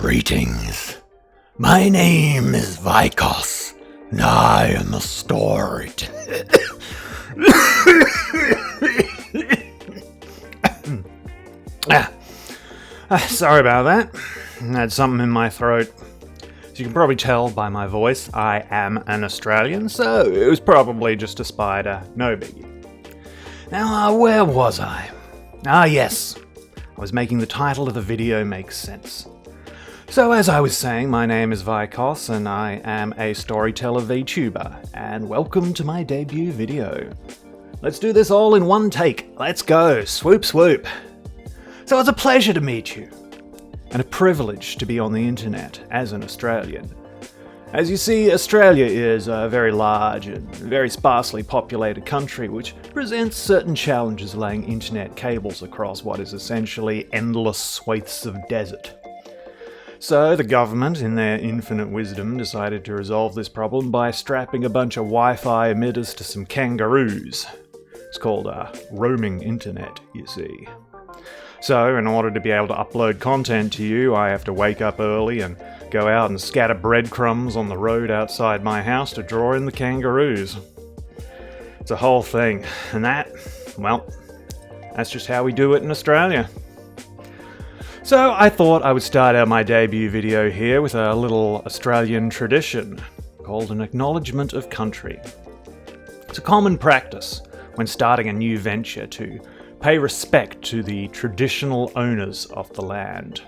Greetings. My name is Vikos, and I am a storyteller. Sorry about that. I had something in my throat. As you can probably tell by my voice, I am an Australian, so it was probably just a spider, no biggie. Now, where was I? Yes. I was making the title of the video make sense. So as I was saying, my name is Vikos, and I am a Storyteller Vtuber, and welcome to my debut video. Let's do this all in one take. Let's go. Swoop, swoop. So it's a pleasure to meet you, and a privilege to be on the internet as an Australian. As you see, Australia is a very large and very sparsely populated country, which presents certain challenges laying internet cables across what is essentially endless swathes of desert. So the government, in their infinite wisdom, decided to resolve this problem by strapping a bunch of Wi-Fi emitters to some kangaroos. It's called roaming internet, you see. So, in order to be able to upload content to you, I have to wake up early and go out and scatter breadcrumbs on the road outside my house to draw in the kangaroos. It's a whole thing, and that's just how we do it in Australia. So I thought I would start out my debut video here with a little Australian tradition called an acknowledgement of country. It's a common practice when starting a new venture to pay respect to the traditional owners of the land.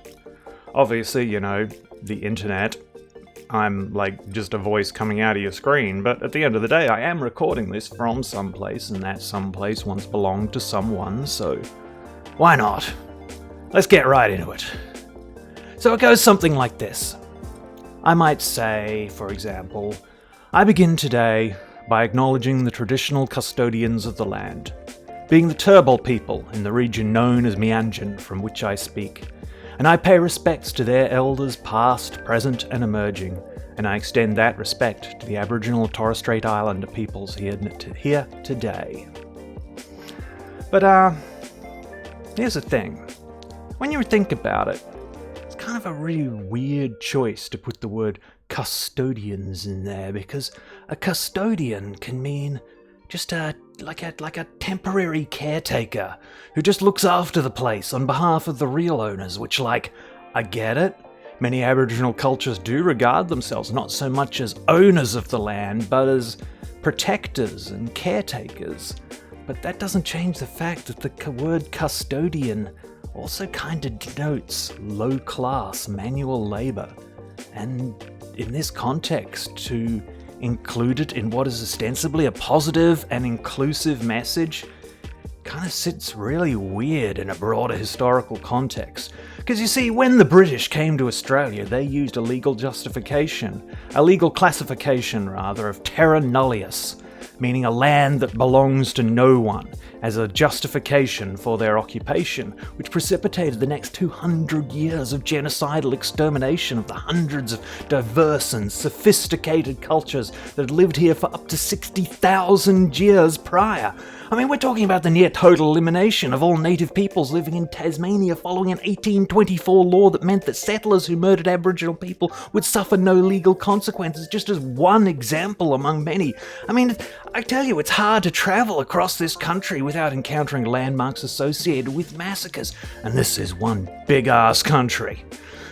Obviously, the internet, I'm like just a voice coming out of your screen, but at the end of the day I am recording this from someplace, and that someplace once belonged to someone, so why not? Let's get right into it. So it goes something like this. I might say, for example, I begin today by acknowledging the traditional custodians of the land, being the Turrbal people in the region known as Meanjin, from which I speak, and I pay respects to their elders past, present and emerging, and I extend that respect to the Aboriginal and Torres Strait Islander peoples here today. But here's the thing. When you think about it, it's kind of a really weird choice to put the word custodians in there, because a custodian can mean just like a temporary caretaker who just looks after the place on behalf of the real owners, which, I get it. Many Aboriginal cultures do regard themselves not so much as owners of the land, but as protectors and caretakers. But that doesn't change the fact that the word custodian also kind of denotes low-class manual labor. And in this context, to include it in what is ostensibly a positive and inclusive message kind of sits really weird in a broader historical context. Because you see, when the British came to Australia, they used a legal classification of terra nullius, meaning a land that belongs to no one, as a justification for their occupation, which precipitated the next 200 years of genocidal extermination of the hundreds of diverse and sophisticated cultures that had lived here for up to 60,000 years prior. I mean, we're talking about the near total elimination of all native peoples living in Tasmania following an 1824 law that meant that settlers who murdered Aboriginal people would suffer no legal consequences, just as one example among many. I mean, I tell you, it's hard to travel across this country without encountering landmarks associated with massacres, and this is one big-ass country.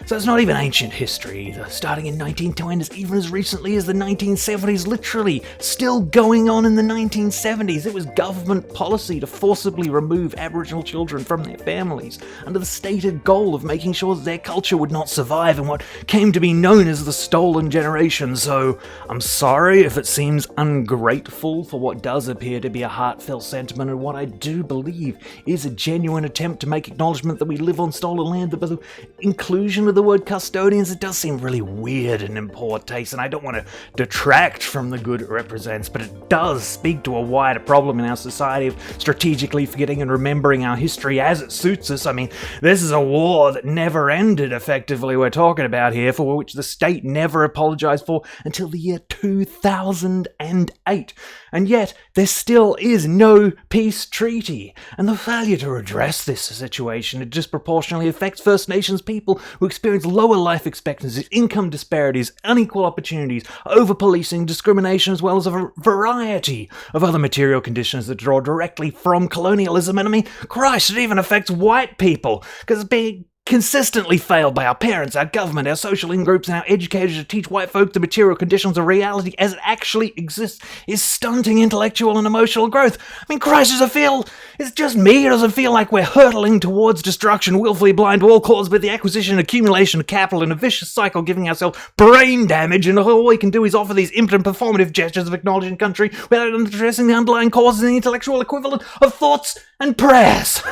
So it's not even ancient history either, starting in 1920s, even as recently as the 1970s, literally still going on in the 1970s. It was government policy to forcibly remove Aboriginal children from their families, under the stated goal of making sure that their culture would not survive in what came to be known as the Stolen Generation. So I'm sorry if it seems ungrateful for what does appear to be a heartfelt sentiment, and what I do believe is a genuine attempt to make acknowledgement that we live on stolen land. But the inclusion of the word custodians, it does seem really weird and in poor taste, and I don't want to detract from the good it represents, but it does speak to a wider problem in our society of strategically forgetting and remembering our history as it suits us. I mean, this is a war that never ended, effectively, we're talking about here, for which the state never apologized for until the year 2008. And yet, there still is no peace treaty. And the failure to address this situation, it disproportionately affects First Nations people who experience experience lower life expectancies, income disparities, unequal opportunities, over-policing, discrimination, as well as a variety of other material conditions that draw directly from colonialism. And I mean, Christ, it even affects white people, because it's being consistently failed by our parents, our government, our social in-groups, and our educators to teach white folk the material conditions of reality as it actually exists is stunting intellectual and emotional growth. I mean, Christ, does it feel... It's just me, or does it feel like we're hurtling towards destruction, willfully blind to all caused by the acquisition and accumulation of capital in a vicious cycle, giving ourselves brain damage, and all we can do is offer these impotent performative gestures of acknowledging country without addressing the underlying causes and the intellectual equivalent of thoughts and prayers?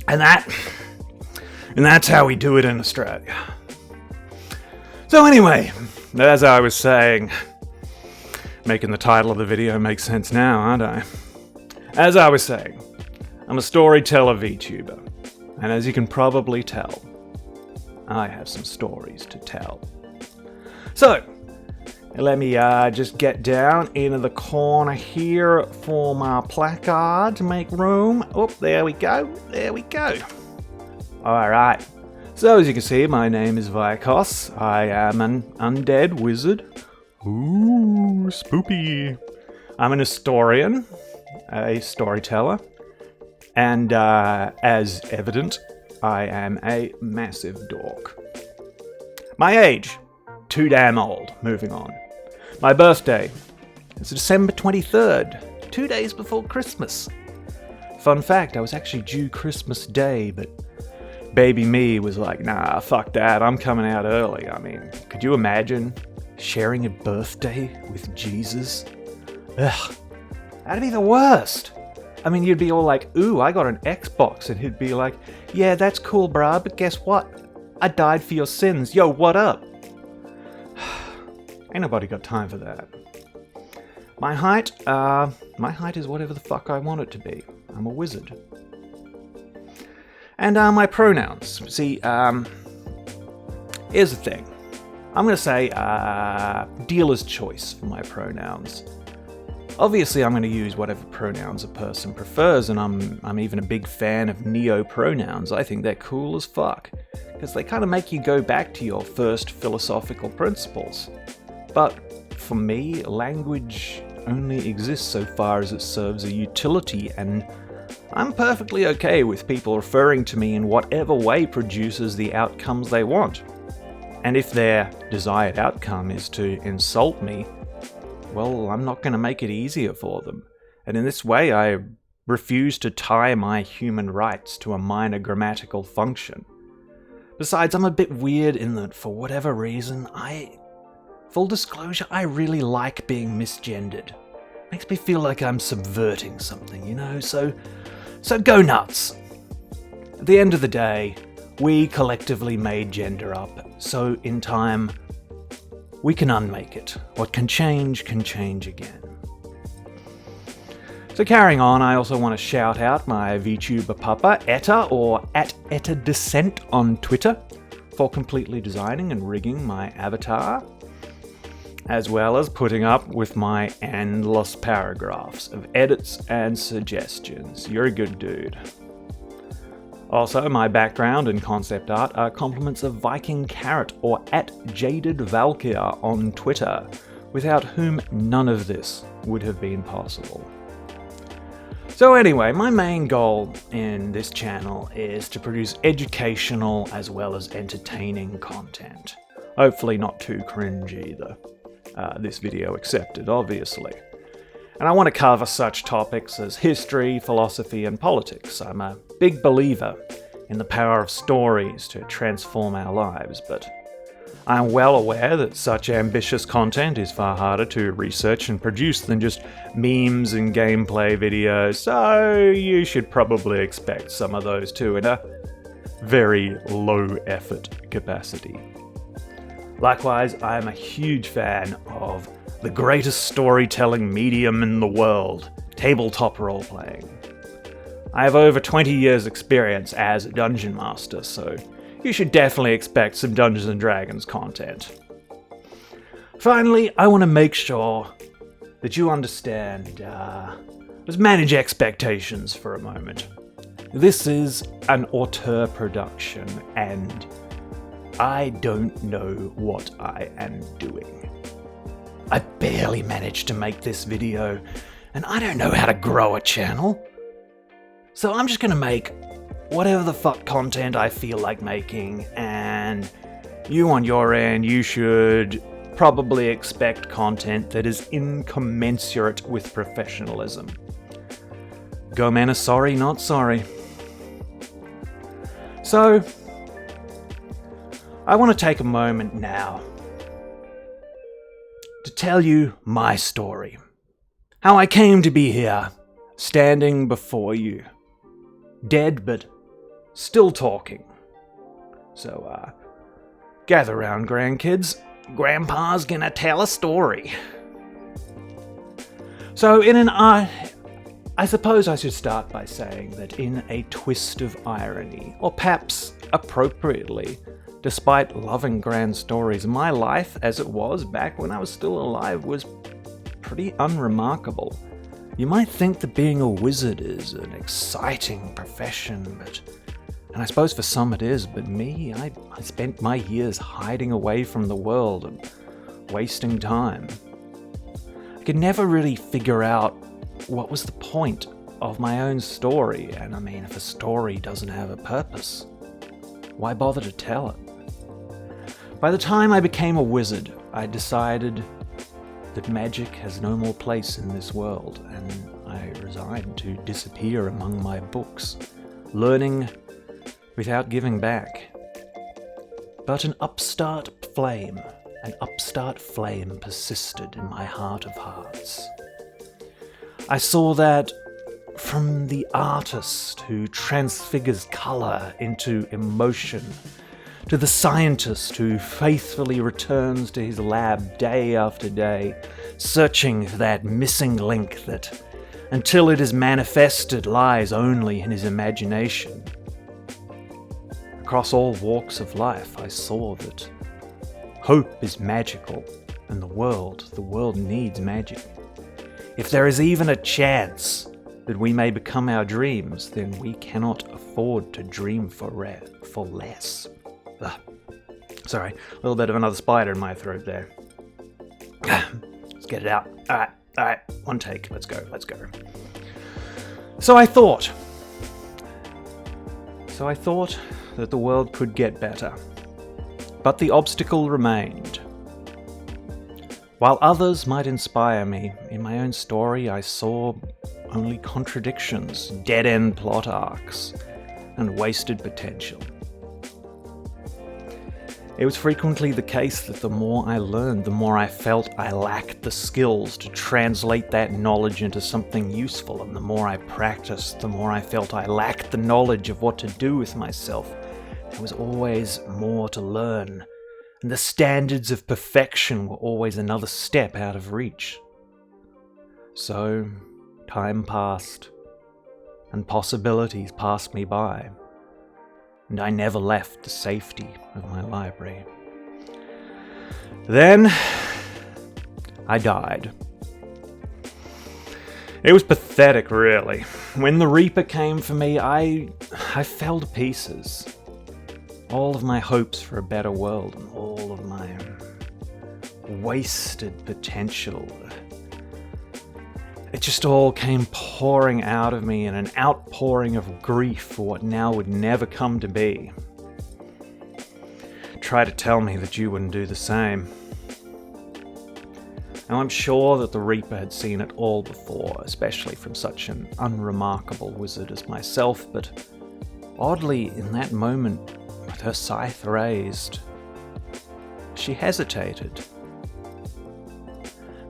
And that's how we do it in Australia. So anyway, as I was saying, making the title of the video make sense now, aren't I? As I was saying, I'm a storyteller VTuber, and as you can probably tell, I have some stories to tell. So, let me just get down into the corner here for my placard to make room. Oh, there we go. There we go. Alright. So, as you can see, my name is Vikos. I am an undead wizard. Ooh, spoopy. I'm an historian, a storyteller, and as evident, I am a massive dork. My age, too damn old. Moving on. My birthday is December 23rd, 2 days before Christmas. Fun fact, I was actually due Christmas Day, but baby me was like, nah, fuck that, I'm coming out early. I mean, could you imagine sharing a birthday with Jesus? Ugh, that'd be the worst. I mean, you'd be all like, ooh, I got an Xbox, and he'd be like, yeah, that's cool, brah, but guess what? I died for your sins. Yo, what up? Ain't nobody got time for that. My height is whatever the fuck I want it to be. I'm a wizard. And my pronouns. See, here's the thing. I'm gonna say dealer's choice for my pronouns. Obviously, I'm gonna use whatever pronouns a person prefers, and I'm even a big fan of neo-pronouns. I think they're cool as fuck, because they kind of make you go back to your first philosophical principles. But for me, language only exists so far as it serves a utility, and I'm perfectly okay with people referring to me in whatever way produces the outcomes they want. And if their desired outcome is to insult me, well, I'm not going to make it easier for them. And in this way, I refuse to tie my human rights to a minor grammatical function. Besides, I'm a bit weird in that, for whatever reason, full disclosure, I really like being misgendered. Makes me feel like I'm subverting something, you know? So go nuts. At the end of the day, we collectively made gender up, so in time, we can unmake it. What can change again. So carrying on, I also want to shout out my VTuber papa, Etta, or @EttaDescent on Twitter, for completely designing and rigging my avatar, as well as putting up with my endless paragraphs of edits and suggestions. You're a good dude. Also, my background and concept art are compliments of Viking Carrot or @JadedValkyr on Twitter, without whom none of this would have been possible. So anyway, my main goal in this channel is to produce educational as well as entertaining content. Hopefully not too cringe either. This video accepted, obviously. And I want to cover such topics as history, philosophy, and politics. I'm a big believer in the power of stories to transform our lives, but I'm well aware that such ambitious content is far harder to research and produce than just memes and gameplay videos, so you should probably expect some of those too in a very low-effort capacity. Likewise, I am a huge fan of the greatest storytelling medium in the world, tabletop role-playing. I have over 20 years experience as a dungeon master, so you should definitely expect some Dungeons & Dragons content. Finally, I want to make sure that you understand, let's manage expectations for a moment. This is an auteur production, and I don't know what I am doing. I barely managed to make this video, and I don't know how to grow a channel. So I'm just gonna make whatever the fuck content I feel like making, and you on your end, you should probably expect content that is incommensurate with professionalism. Go man are sorry, not sorry. So, I want to take a moment now to tell you my story. How I came to be here, standing before you. Dead, but still talking. So, gather round, grandkids. Grandpa's gonna tell a story. So, I suppose I should start by saying that in a twist of irony, or perhaps appropriately, despite loving grand stories, my life as it was back when I was still alive was pretty unremarkable. You might think that being a wizard is an exciting profession, and I suppose for some it is, but me, I spent my years hiding away from the world and wasting time. I could never really figure out what was the point of my own story, and I mean, if a story doesn't have a purpose, why bother to tell it? By the time I became a wizard, I decided that magic has no more place in this world, and I resigned to disappear among my books, learning without giving back. But an upstart flame persisted in my heart of hearts. I saw that from the artist who transfigures colour into emotion, to the scientist who faithfully returns to his lab day after day, searching for that missing link that, until it is manifested, lies only in his imagination. Across all walks of life, I saw that hope is magical, and the world needs magic. If there is even a chance that we may become our dreams, then we cannot afford to dream for less. Sorry, a little bit of another spider in my throat there. Let's get it out. Alright, one take, let's go. So I thought that the world could get better, but the obstacle remained. While others might inspire me, in my own story I saw only contradictions, dead-end plot arcs, and wasted potential. It was frequently the case that the more I learned, the more I felt I lacked the skills to translate that knowledge into something useful, and the more I practiced, the more I felt I lacked the knowledge of what to do with myself. There was always more to learn, and the standards of perfection were always another step out of reach. So, time passed, and possibilities passed me by, and I never left the safety of my library. Then, I died. It was pathetic, really. When the Reaper came for me, I fell to pieces. All of my hopes for a better world, and all of my wasted potential, it just all came pouring out of me in an outpouring of grief for what now would never come to be. Try to tell me that you wouldn't do the same. Now I'm sure that the Reaper had seen it all before, especially from such an unremarkable wizard as myself, but oddly, in that moment, with her scythe raised, she hesitated.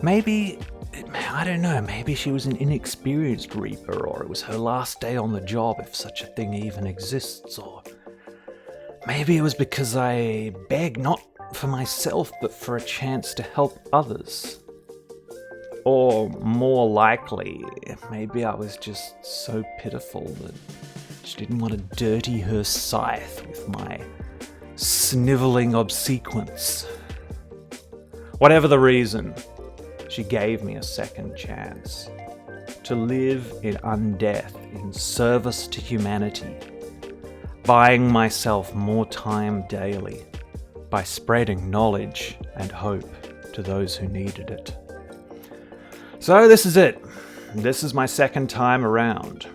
Maybe, I don't know, maybe she was an inexperienced Reaper, or it was her last day on the job, if such a thing even exists, or maybe it was because I begged not for myself, but for a chance to help others. Or more likely, maybe I was just so pitiful that she didn't want to dirty her scythe with my snivelling obsequence. Whatever the reason, she gave me a second chance to live in undeath in service to humanity, buying myself more time daily by spreading knowledge and hope to those who needed it. So this is it. This is my second time around.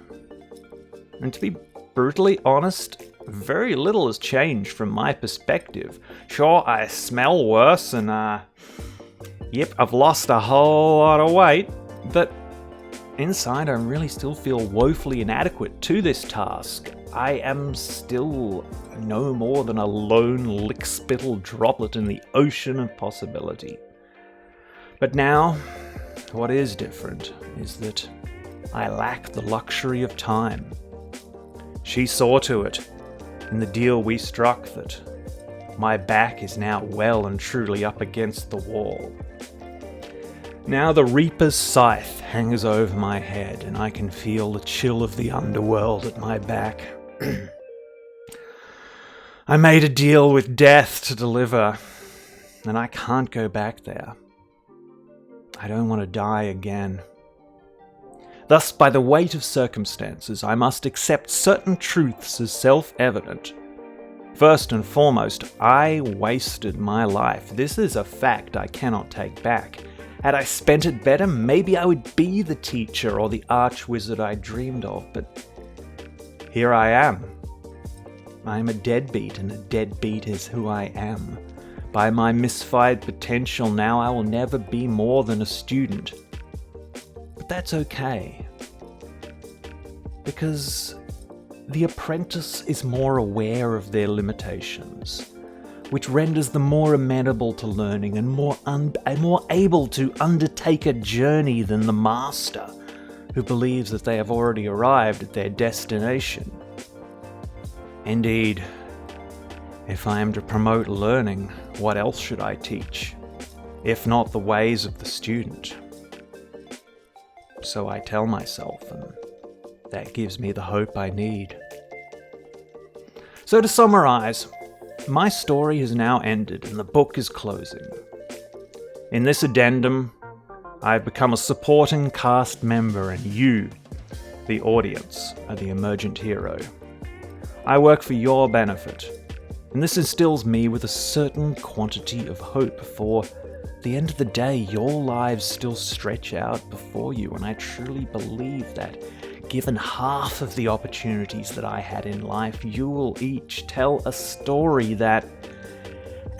And to be brutally honest, very little has changed from my perspective. Sure, I smell worse and, I've lost a whole lot of weight, but inside I really still feel woefully inadequate to this task. I am still no more than a lone lick-spittle droplet in the ocean of possibility. But now, what is different is that I lack the luxury of time. She saw to it, in the deal we struck, that my back is now well and truly up against the wall. Now the Reaper's scythe hangs over my head, and I can feel the chill of the underworld at my back. I made a deal with death to deliver, and I can't go back there. I don't want to die again. Thus, by the weight of circumstances, I must accept certain truths as self-evident. First and foremost, I wasted my life. This is a fact I cannot take back. Had I spent it better, maybe I would be the teacher or the arch-wizard I dreamed of, but here I am. I am a deadbeat, and a deadbeat is who I am. By my misfired potential now, I will never be more than a student. But that's okay. Because the apprentice is more aware of their limitations, which renders them more amenable to learning and more able to undertake a journey than the master, who believes that they have already arrived at their destination. Indeed, if I am to promote learning, what else should I teach, if not the ways of the student? So I tell myself, and that gives me the hope I need. So to summarize, my story has now ended and the book is closing. In this addendum, I've become a supporting cast member, and you, the audience, are the emergent hero. I work for your benefit, and this instills me with a certain quantity of hope, for at the end of the day, your lives still stretch out before you, and I truly believe that, given half of the opportunities that I had in life, you will each tell a story that,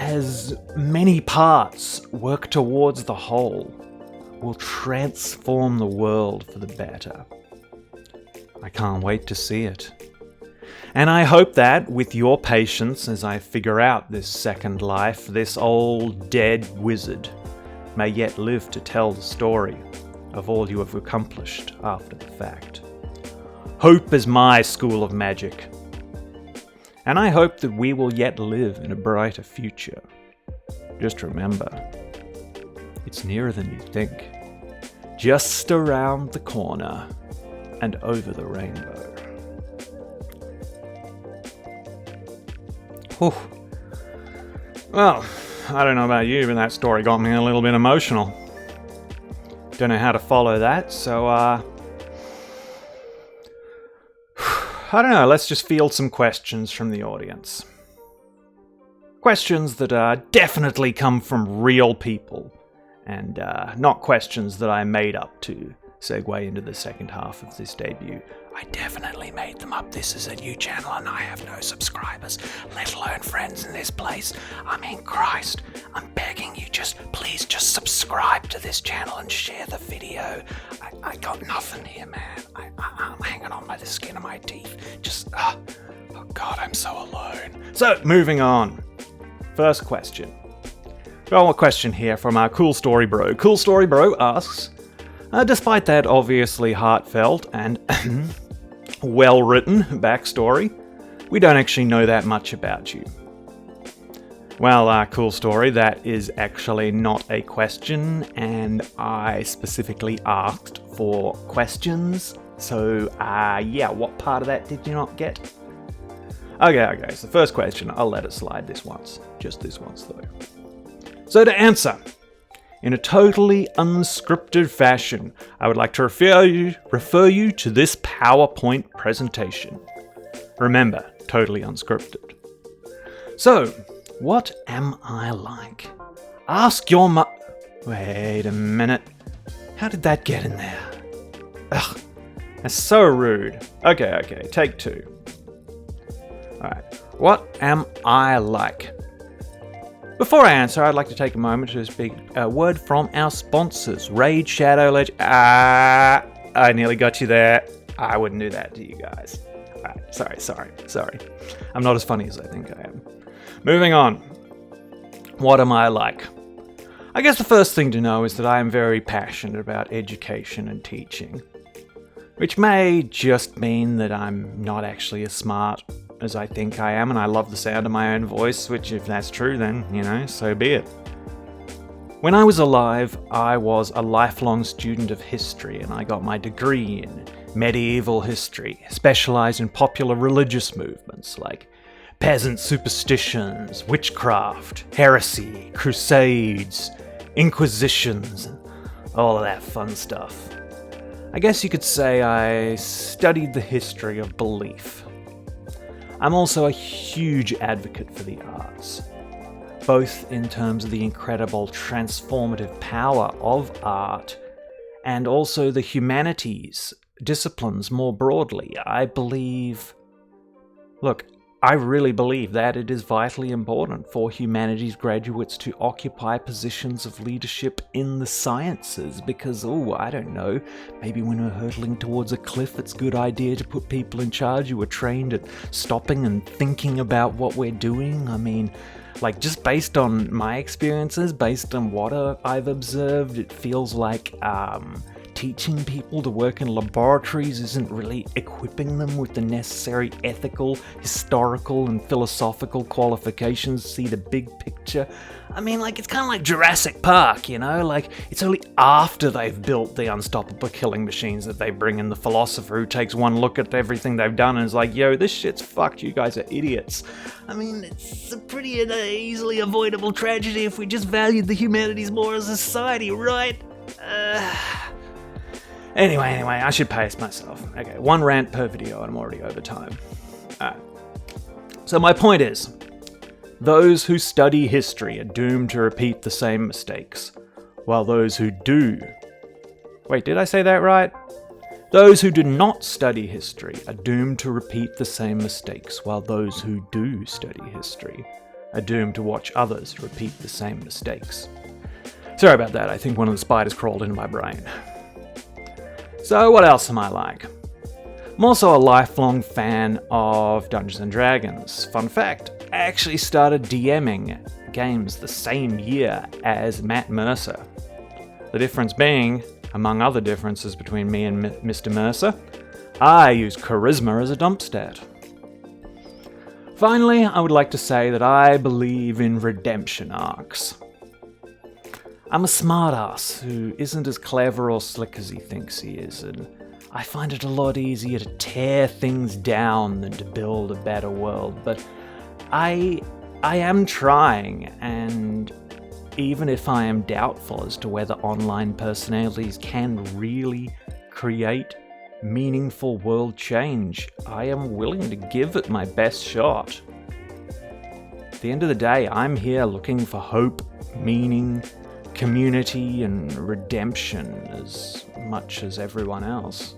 as many parts work towards the whole, will transform the world for the better. I can't wait to see it. And I hope that, with your patience as I figure out this second life, this old dead wizard may yet live to tell the story of all you have accomplished after the fact. Hope is my school of magic, and I hope that we will yet live in a brighter future. Just remember, it's nearer than you think, just around the corner and over the rainbow. Whew. Well, I don't know about you, but that story got me a little bit emotional. Don't know how to follow that, so I don't know, let's just field some questions from the audience. Questions that definitely come from real people, and not questions that I made up to segue into the second half of this debut. I definitely made them up. This is a new channel and I have no subscribers, let alone friends in this place. I mean, Christ, I'm begging you, please just subscribe to this channel and share the video. I got nothing here, man. I'm hanging on by the skin of my teeth. Oh God, I'm so alone. So, moving on. First question. Well, a question here from our Cool Story Bro. Cool Story Bro asks, despite that obviously heartfelt and well-written backstory, we don't actually know that much about you. Well, Cool Story, that is actually not a question, and I specifically asked for questions, so yeah, what part of that did you not get? Okay, so first question, I'll let it slide this once. Just this once, though. So to answer, In a totally unscripted fashion, I would like to refer you to this PowerPoint presentation. Remember, totally unscripted. So, what am I like? Ask your Wait a minute. How did that get in there? Ugh, that's so rude. Okay, take two. Alright, what am I like? Before I answer, I'd like to take a moment to speak a word from our sponsors. Raid Shadow Legend. I nearly got you there. I wouldn't do that to you guys. Alright, sorry. I'm not as funny as I think I am. Moving on. What am I like? I guess the first thing to know is that I am very passionate about education and teaching. Which may just mean that I'm not actually as smart as I think I am, and I love the sound of my own voice, which if that's true, then, so be it. When I was alive, I was a lifelong student of history, and I got my degree in medieval history, specialized in popular religious movements like peasant superstitions, witchcraft, heresy, crusades, inquisitions, and all of that fun stuff. I guess you could say I studied the history of belief. I'm also a huge advocate for the arts, both in terms of the incredible transformative power of art and also the humanities disciplines more broadly. I really believe that it is vitally important for humanities graduates to occupy positions of leadership in the sciences because, I don't know, maybe when we're hurtling towards a cliff, it's a good idea to put people in charge who are trained at stopping and thinking about what we're doing. I mean, just based on my experiences, based on what I've observed, it feels like teaching people to work in laboratories isn't really equipping them with the necessary ethical, historical, and philosophical qualifications to see the big picture. I mean, it's kind of like Jurassic Park, it's only after they've built the unstoppable killing machines that they bring in the philosopher who takes one look at everything they've done and is like, yo, this shit's fucked, you guys are idiots. I mean, it's a pretty easily avoidable tragedy if we just valued the humanities more as a society, right? Anyway, I should pace myself. Okay, one rant per video and I'm already over time. Alright. So my point is, those who study history are doomed to repeat the same mistakes, while those who do... Wait, did I say that right? Those who do not study history are doomed to repeat the same mistakes, while those who do study history are doomed to watch others repeat the same mistakes. Sorry about that, I think one of the spiders crawled into my brain. So what else am I like? I'm also a lifelong fan of Dungeons & Dragons. Fun fact, I actually started DMing games the same year as Matt Mercer. The difference being, among other differences between me and Mr. Mercer, I use charisma as a dump stat. Finally, I would like to say that I believe in redemption arcs. I'm a smartass who isn't as clever or slick as he thinks he is, and I find it a lot easier to tear things down than to build a better world, but I am trying, and even if I am doubtful as to whether online personalities can really create meaningful world change, I am willing to give it my best shot. At the end of the day, I'm here looking for hope, meaning, community, and redemption as much as everyone else.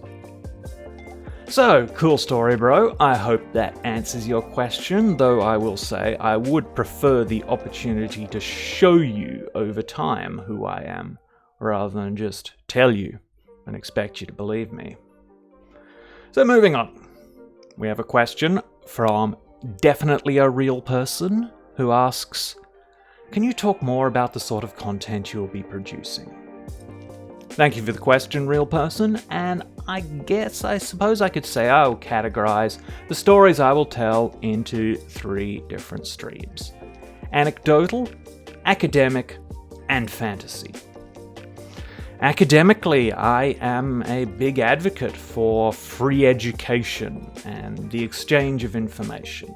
So, cool story, bro. I hope that answers your question, though I will say I would prefer the opportunity to show you over time who I am, rather than just tell you and expect you to believe me. So moving on. We have a question from Definitely a Real Person, who asks, can you talk more about the sort of content you will be producing? Thank you for the question, real person, and I suppose I could say I will categorize the stories I will tell into 3 different streams: anecdotal, academic, and fantasy. Academically, I am a big advocate for free education and the exchange of information.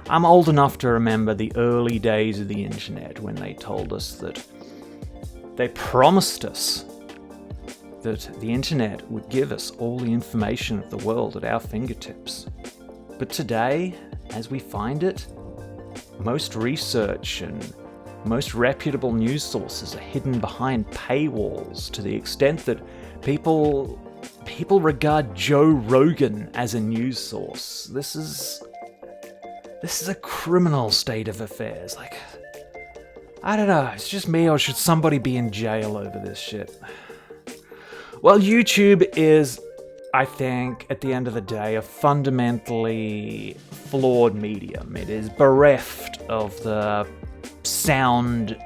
I'm old enough to remember the early days of the internet when they told us that They promised us that the internet would give us all the information of the world at our fingertips. But today, as we find it, most research and most reputable news sources are hidden behind paywalls to the extent that people regard Joe Rogan as a news source. This is a criminal state of affairs. Like, I don't know, it's just me, or should somebody be in jail over this shit? Well, YouTube is, I think, at the end of the day, a fundamentally flawed medium. It is bereft of the sound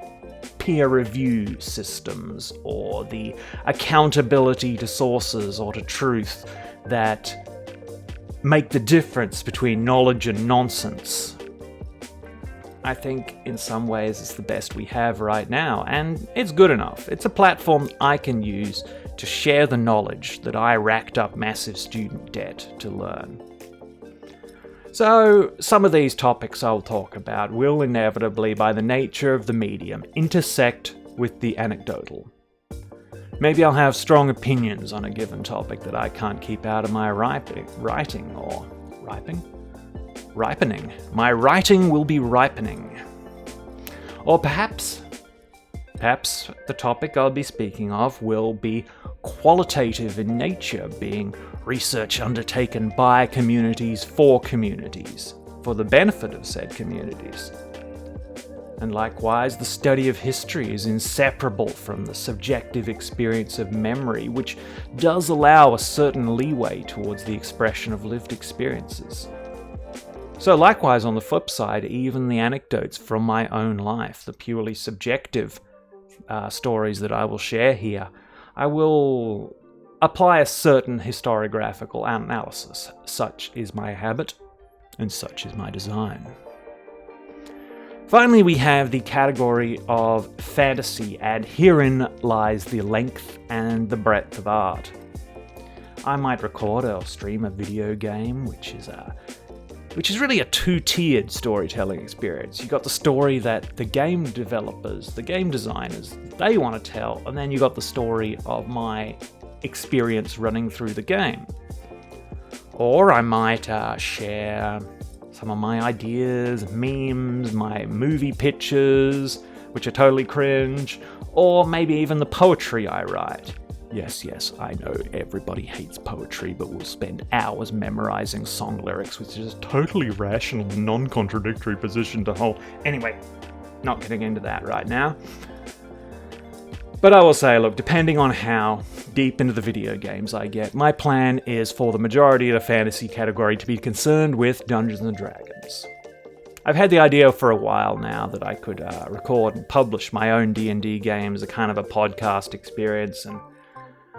peer review systems or the accountability to sources or to truth that make the difference between knowledge and nonsense. I think in some ways it's the best we have right now, and it's good enough. It's a platform I can use to share the knowledge that I racked up massive student debt to learn. So, some of these topics I'll talk about will inevitably, by the nature of the medium, intersect with the anecdotal. Maybe I'll have strong opinions on a given topic that I can't keep out of my ripening. My writing will be ripening. Or perhaps the topic I'll be speaking of will be qualitative in nature, being research undertaken by communities, for the benefit of said communities. And likewise, the study of history is inseparable from the subjective experience of memory, which does allow a certain leeway towards the expression of lived experiences. So likewise, on the flip side, even the anecdotes from my own life, the purely subjective stories that I will share here, I will apply a certain historiographical analysis. Such is my habit, and such is my design. Finally, we have the category of fantasy, and herein lies the length and the breadth of art. I might record or stream a video game, which is really a two-tiered storytelling experience. You got the story that the game developers, the game designers, they want to tell, and then you got the story of my experience running through the game. Or I might share some of my ideas, memes, my movie pitches, which are totally cringe, or maybe even the poetry I write. Yes, I know everybody hates poetry, but we'll spend hours memorizing song lyrics, which is a totally rational, non-contradictory position to hold. Anyway, not getting into that right now. But I will say, look, depending on how deep into the video games I get, my plan is for the majority of the fantasy category to be concerned with Dungeons & Dragons. I've had the idea for a while now that I could record and publish my own D&D game as a kind of a podcast experience, and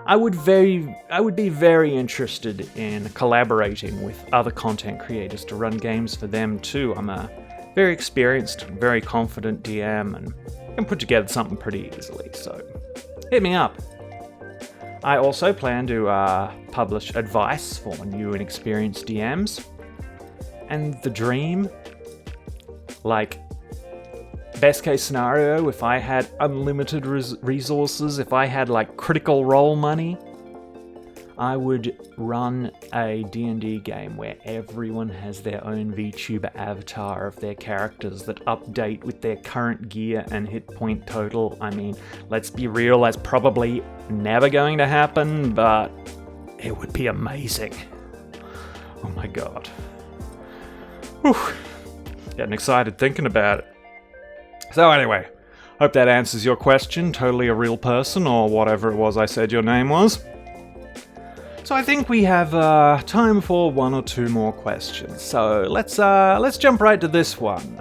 I would be very interested in collaborating with other content creators to run games for them too. I'm a very experienced, very confident DM and can put together something pretty easily, so hit me up. I also plan to publish advice for new and experienced DMs. And the dream, like, best case scenario, if I had unlimited resources, if I had like Critical Role money, I would run a D&D game where everyone has their own VTuber avatar of their characters that update with their current gear and hit point total. I mean, let's be real, that's probably never going to happen, but it would be amazing. Oh my god. Whew. Getting excited thinking about it. So anyway, hope that answers your question. Totally a real person, or whatever it was I said your name was. So I think we have time for one or two more questions. So let's jump right to this one.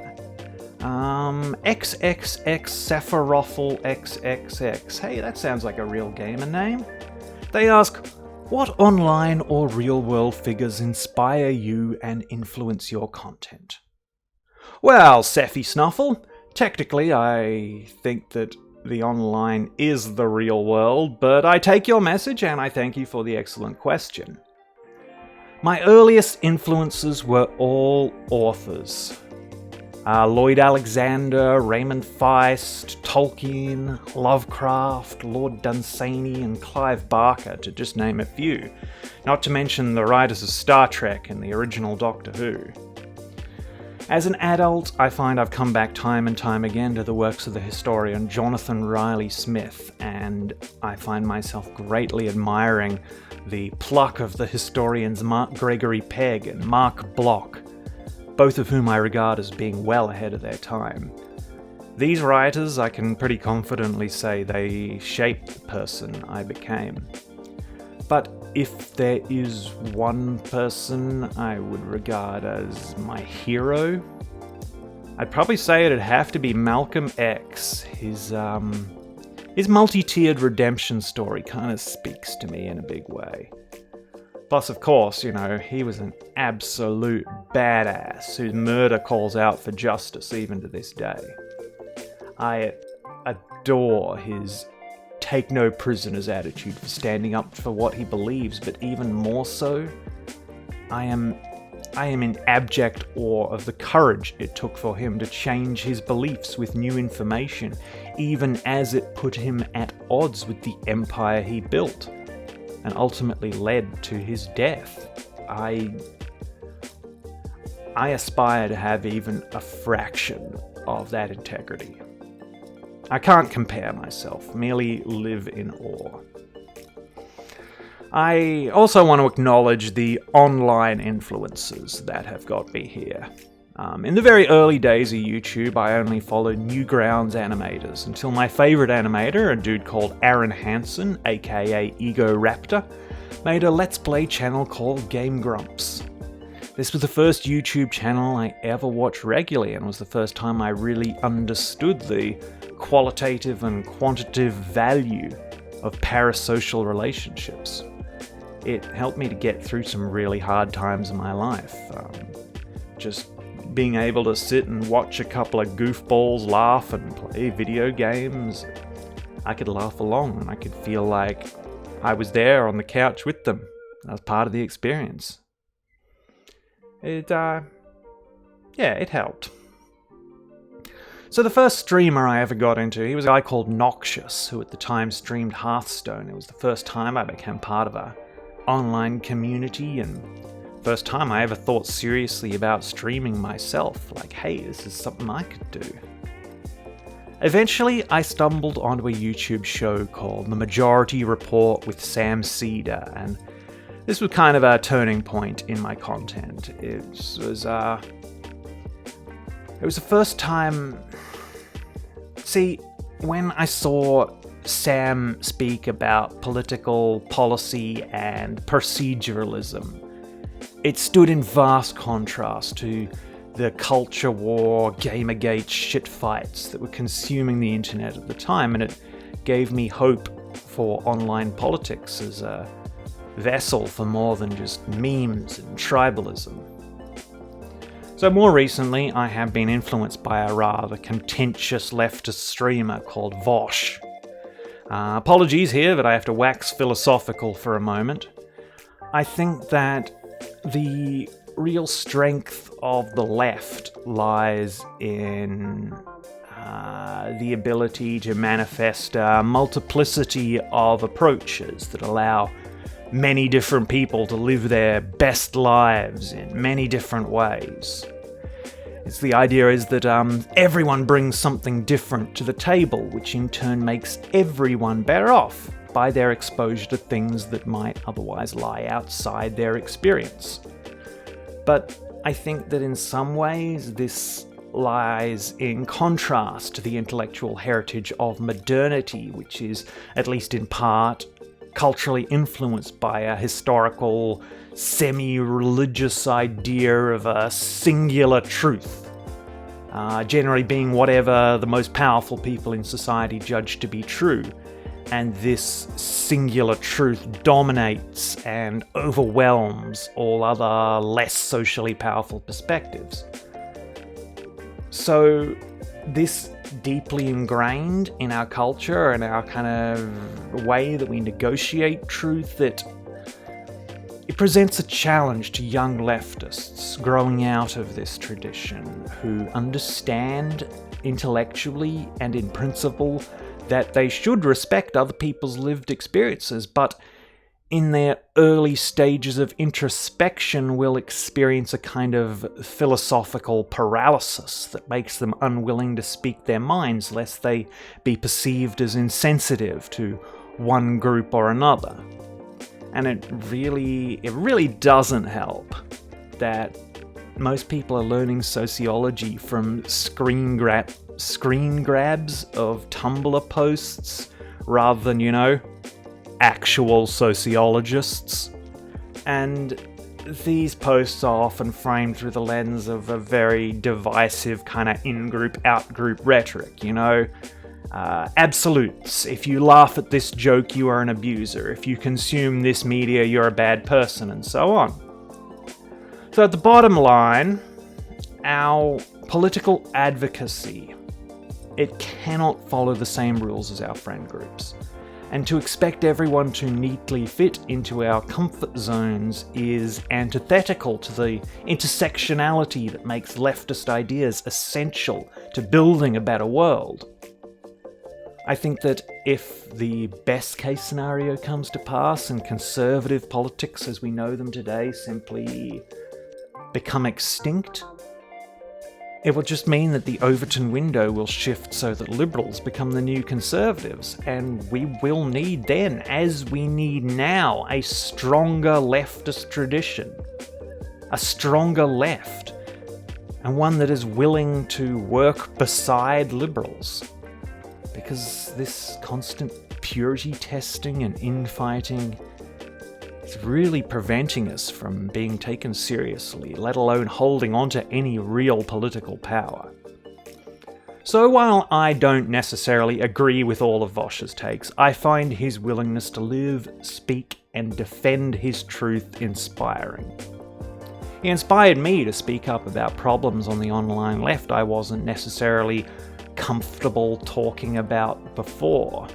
XXX Sephirothel XXX. Hey, that sounds like a real gamer name. They ask, what online or real-world figures inspire you and influence your content? Well, Sephi Snuffle, technically I think that the online is the real world, but I take your message and I thank you for the excellent question. My earliest influences were all authors. Lloyd Alexander, Raymond Feist, Tolkien, Lovecraft, Lord Dunsany, and Clive Barker, to just name a few. Not to mention the writers of Star Trek and the original Doctor Who. As an adult, I find I've come back time and time again to the works of the historian Jonathan Riley Smith, and I find myself greatly admiring the pluck of the historians Mark Gregory Pegg and Mark Bloch, both of whom I regard as being well ahead of their time. These writers, I can pretty confidently say they shaped the person I became. But if there is one person I would regard as my hero, I'd probably say it'd have to be Malcolm X. His multi-tiered redemption story kind of speaks to me in a big way. Plus, of course, he was an absolute badass whose murder calls out for justice even to this day. I adore his take no prisoners attitude for standing up for what he believes, but even more so, I am in abject awe of the courage it took for him to change his beliefs with new information, even as it put him at odds with the empire he built, and ultimately led to his death. I aspire to have even a fraction of that integrity. I can't compare myself, merely live in awe. I also want to acknowledge the online influences that have got me here. In the very early days of YouTube, I only followed Newgrounds animators, until my favourite animator, a dude called Aaron Hansen, aka Ego Raptor, made a Let's Play channel called Game Grumps. This was the first YouTube channel I ever watched regularly, and was the first time I really understood the qualitative and quantitative value of parasocial relationships. It helped me to get through some really hard times in my life. Just being able to sit and watch a couple of goofballs laugh and play video games, I could laugh along and I could feel like I was there on the couch with them. I was part of the experience. It helped. So the first streamer I ever got into, he was a guy called Noxious, who at the time streamed Hearthstone. It was the first time I became part of a online community, and first time I ever thought seriously about streaming myself. Like, hey, this is something I could do. Eventually, I stumbled onto a YouTube show called The Majority Report with Sam Cedar, and this was kind of a turning point in my content. It was the first time... See, when I saw Sam speak about political policy and proceduralism, it stood in vast contrast to the culture war, Gamergate shitfights that were consuming the internet at the time, and it gave me hope for online politics as a vessel for more than just memes and tribalism. So more recently, I have been influenced by a rather contentious leftist streamer called Vosh. Apologies here that I have to wax philosophical for a moment. I think that the real strength of the left lies in the ability to manifest a multiplicity of approaches that allow many different people to live their best lives in many different ways. It's the idea is that everyone brings something different to the table, which in turn makes everyone better off by their exposure to things that might otherwise lie outside their experience. But I think that in some ways this lies in contrast to the intellectual heritage of modernity, which is, at least in part, culturally influenced by a historical, semi-religious idea of a singular truth, generally being whatever the most powerful people in society judge to be true, and this singular truth dominates and overwhelms all other less socially powerful perspectives. So this deeply ingrained in our culture and our kind of way that we negotiate truth, that It presents a challenge to young leftists growing out of this tradition who understand intellectually and in principle that they should respect other people's lived experiences, but in their early stages of introspection will experience a kind of philosophical paralysis that makes them unwilling to speak their minds lest they be perceived as insensitive to one group or another. And it really doesn't help that most people are learning sociology from screen grabs of Tumblr posts rather than, actual sociologists. And these posts are often framed through the lens of a very divisive kind of in-group, out-group rhetoric, absolutes. If you laugh at this joke, you are an abuser. If you consume this media, you're a bad person, and so on. So at the bottom line, our political advocacy, it cannot follow the same rules as our friend groups. And to expect everyone to neatly fit into our comfort zones is antithetical to the intersectionality that makes leftist ideas essential to building a better world. I think that if the best case scenario comes to pass and conservative politics as we know them today simply become extinct, it will just mean that the Overton window will shift so that liberals become the new conservatives, and we will need then, as we need now, a stronger leftist tradition. A stronger left, and one that is willing to work beside liberals. Because this constant purity testing and infighting is really preventing us from being taken seriously, let alone holding on to any real political power. So while I don't necessarily agree with all of Vosh's takes, I find his willingness to live, speak, and defend his truth inspiring. He inspired me to speak up about problems on the online left I wasn't necessarily comfortable talking about before.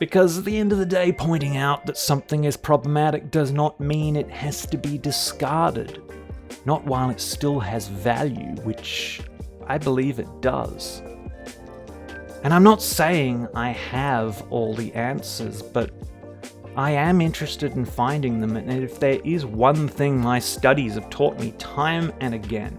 Because at the end of the day, pointing out that something is problematic does not mean it has to be discarded. Not while it still has value, which I believe it does. And I'm not saying I have all the answers, but I am interested in finding them, and if there is one thing my studies have taught me time and again,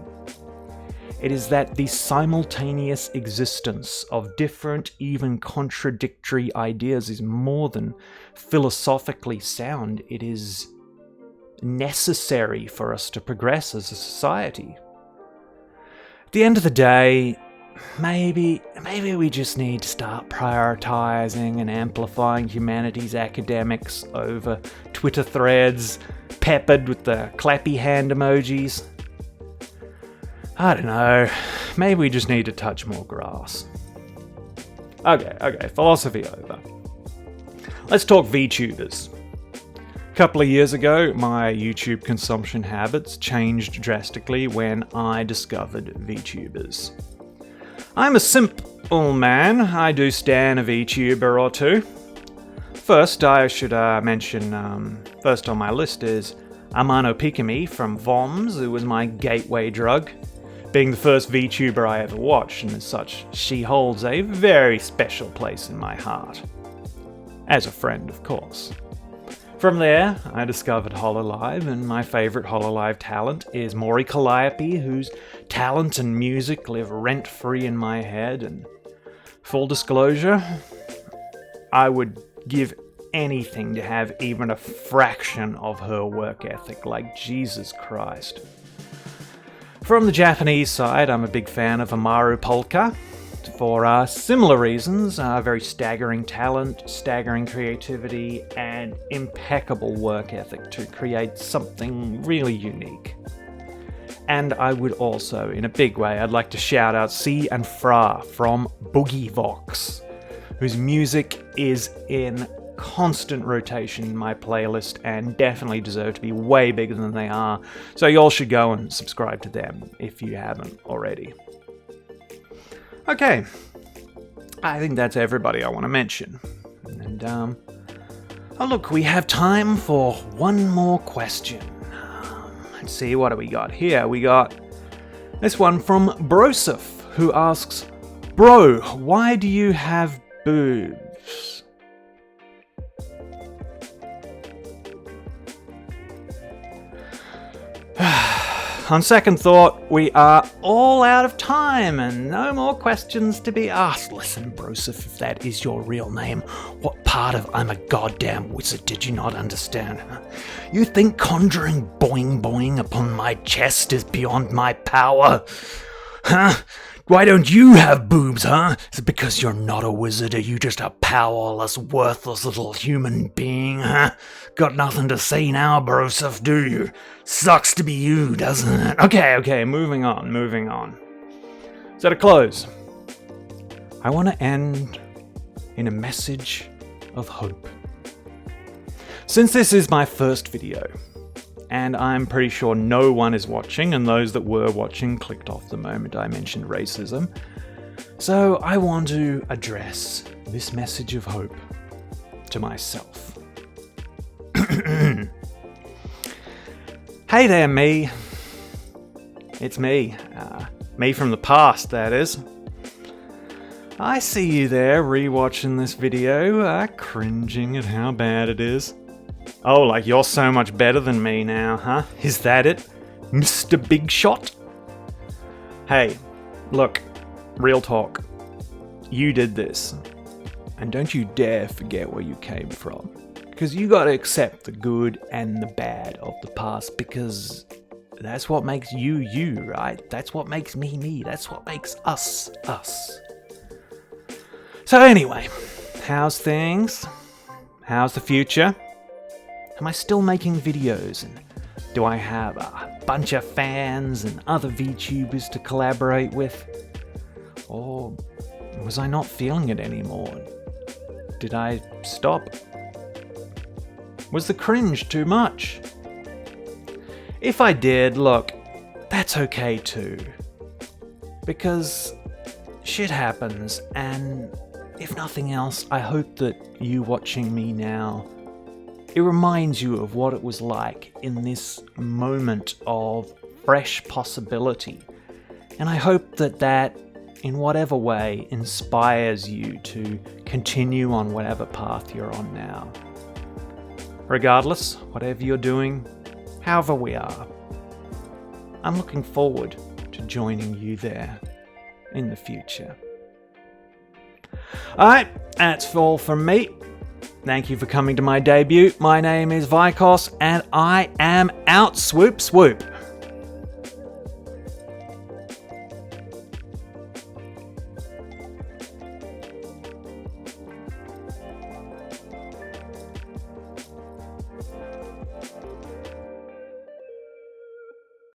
it is that the simultaneous existence of different, even contradictory ideas is more than philosophically sound. It is necessary for us to progress as a society. At the end of the day, maybe we just need to start prioritizing and amplifying humanities academics over Twitter threads peppered with the clappy hand emojis. I don't know, maybe we just need to touch more grass. Okay, philosophy over. Let's talk VTubers. A couple of years ago, my YouTube consumption habits changed drastically when I discovered VTubers. I'm a simple man, I do stan a VTuber or two. First, I should mention, first on my list is Amano Pikami from VOMS, who was my gateway drug. Being the first VTuber I ever watched, and as such, she holds a very special place in my heart. As a friend, of course. From there, I discovered Hololive, and my favourite Hololive talent is Maury Calliope, whose talent and music live rent-free in my head, and full disclosure, I would give anything to have even a fraction of her work ethic, like Jesus Christ. From the Japanese side, I'm a big fan of Amaru Polka, for similar reasons, very staggering talent, staggering creativity, and impeccable work ethic to create something really unique. And I would also, in a big way, I'd like to shout out C and Fra from Boogie Vox, whose music is in constant rotation in my playlist and definitely deserve to be way bigger than they are, so you all should go and subscribe to them if you haven't already. Okay, I think that's everybody I want to mention. And Oh look, we have time for one more question. Let's see, what do we got here? We got this one from Broseph, who asks, "Bro, why do you have boobs?" On second thought, we are all out of time and no more questions to be asked. Listen, Broseph, if that is your real name, what part of "I'm a goddamn wizard" did you not understand? Huh? You think conjuring boing boing upon my chest is beyond my power? Huh? Why don't you have boobs, huh? Is it because you're not a wizard? Are you just a powerless, worthless little human being, huh? Got nothing to say now, Broseph, do you? Sucks to be you, doesn't it? Okay, moving on. So to close, I want to end in a message of hope. Since this is my first video, and I'm pretty sure no one is watching, and those that were watching clicked off the moment I mentioned racism. So I want to address this message of hope to myself. Hey there, me. It's me. Me from the past, that is. I see you there rewatching this video, cringing at how bad it is. Oh, like you're so much better than me now, huh? Is that it, Mr. Big Shot? Hey, look, real talk. You did this. And don't you dare forget where you came from. Because you gotta accept the good and the bad of the past, because that's what makes you, you, right? That's what makes me, me. That's what makes us, us. So anyway, how's things? How's the future? Am I still making videos, and do I have a bunch of fans and other VTubers to collaborate with? Or was I not feeling it anymore? Did I stop? Was the cringe too much? If I did, look, that's okay too. Because shit happens, and if nothing else, I hope that you watching me now, it reminds you of what it was like in this moment of fresh possibility. And I hope that that, in whatever way, inspires you to continue on whatever path you're on now. Regardless, whatever you're doing, however we are, I'm looking forward to joining you there in the future. Alright, that's all from me. Thank you for coming to my debut. My name is Vikos, and I am out. Swoop, swoop.